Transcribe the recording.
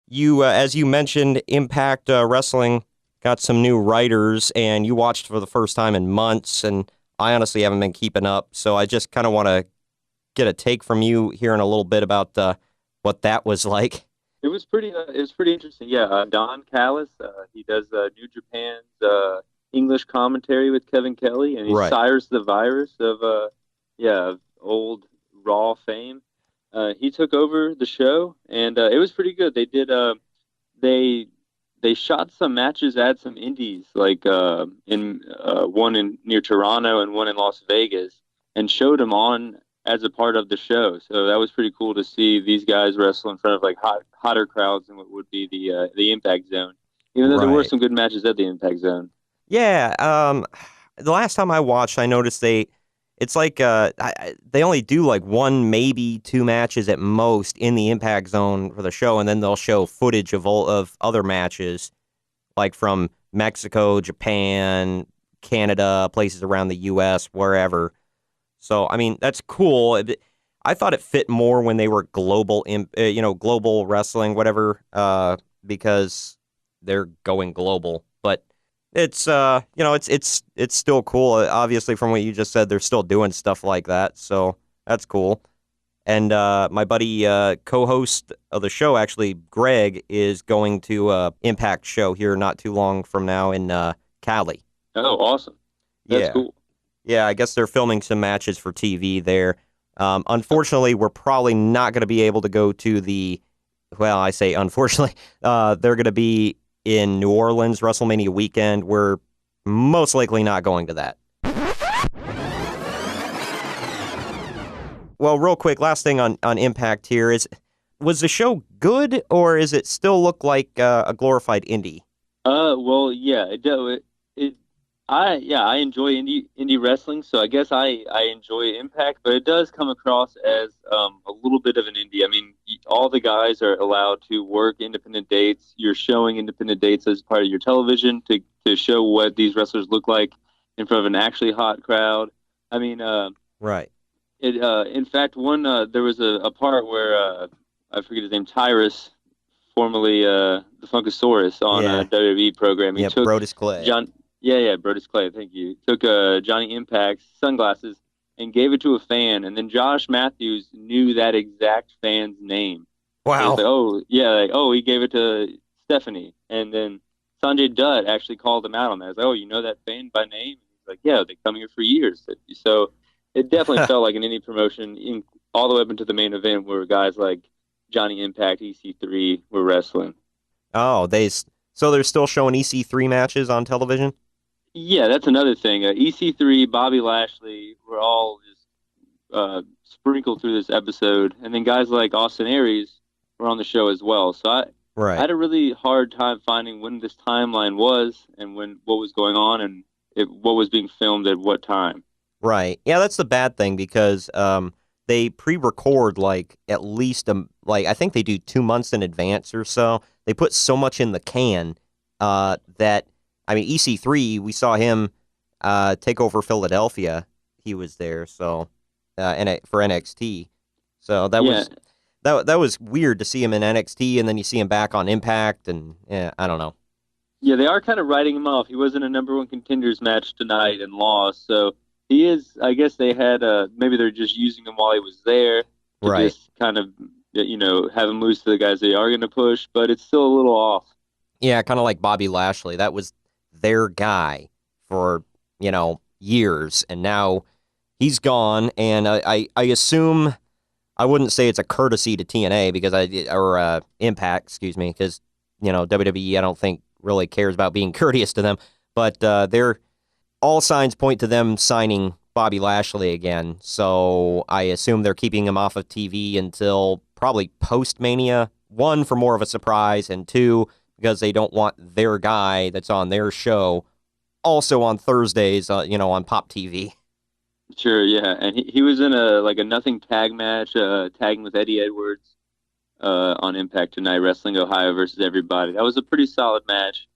You, as you mentioned, Impact Wrestling got some new writers, and you watched for the first time in months. And I honestly haven't been keeping up, so I just kind of want to get a take from you here in a little bit about what that was like. It was pretty interesting. Yeah, Don Callis, he does New Japan's English commentary with Kevin Kelly, and he's Right. Cyrus the Virus of yeah, of old Raw fame. He took over the show, and it was pretty good. They they shot some matches at some indies, like in one in near Toronto and one in Las Vegas, and showed them on as a part of the show. So that was pretty cool to see these guys wrestle in front of like hotter crowds than what would be the Impact Zone. Even though there were Right. some good matches at the Impact Zone. Yeah. The last time I watched, I noticed it's like they only do like one, maybe two matches at most in the Impact Zone for the show, and then they'll show footage of other matches, like from Mexico, Japan, Canada, places around the U.S., wherever. So, I mean, that's cool. I thought it fit more when they were global wrestling, whatever, because they're going global. But it's still cool. Obviously, from what you just said, they're still doing stuff like that. So that's cool. And my buddy, co-host of the show, actually, Greg, is going to Impact show here not too long from now in Cali. Oh, awesome! That's Yeah. cool. Yeah, I guess they're filming some matches for TV there. Unfortunately, we're probably not going to be able to go to well, I say unfortunately, they're going to be in New Orleans WrestleMania weekend. We're most likely not going to that. Well, real quick, last thing on Impact here was the show good, or is it still look like a glorified indie? Well, yeah, it I enjoy indie wrestling, so I guess I enjoy Impact, but it does come across as a little bit of an indie. I mean, all the guys are allowed to work independent dates. You're showing independent dates as part of your television to show what these wrestlers look like in front of an actually hot crowd. I mean, Right. in fact, one there was a part where I forget his name, Tyrus, formerly the Funkasaurus on a Yeah. WWE program. He Yep. took Brodus Clay. John, yeah, Brodus Clay, thank you. Took Johnny Impact's sunglasses and gave it to a fan, and then Josh Matthews knew that exact fan's name. He was Wow. like, oh yeah, like oh he gave it to Stephanie, and then Sanjay Dutt actually called him out on that. He's like, oh, you know that fan by name? He's like, yeah, they come here for years. So it definitely felt like an indie promotion, all the way up into the main event where guys like Johnny Impact, EC3 were wrestling. Oh, so they're still showing EC3 matches on television? Yeah, that's another thing. EC3, Bobby Lashley were all just sprinkled through this episode, and then guys like Austin Aries were on the show as well. I Right. had a really hard time finding when this timeline was and when what was going on and what was being filmed at what time. Right. Yeah, that's the bad thing because they pre-record like at least like I think they do 2 months in advance or so. They put so much in the can that I mean EC3 we saw him take over Philadelphia. He was there so for NXT. So Yeah, that was weird to see him in NXT and then you see him back on Impact and yeah, I don't know. yeah, they are kind of writing him off. He was in a number one contenders match tonight and lost, so he is. I guess they had maybe they're just using him while he was there to Right. just kind of have him lose to the guys they are going to push, but it's still a little off. Yeah, kind of like Bobby Lashley. That was their guy for, years. And now he's gone. And I assume I wouldn't say it's a courtesy to TNA or Impact, excuse me, because, WWE, I don't think really cares about being courteous to them. But all signs point to them signing Bobby Lashley again. So I assume they're keeping him off of TV until probably post Mania. One, for more of a surprise, and two, because they don't want their guy that's on their show also on Thursdays, on Pop TV. Sure, yeah, and he was in a nothing tag match, tagging with Eddie Edwards on Impact tonight, Wrestling Ohio versus everybody. That was a pretty solid match.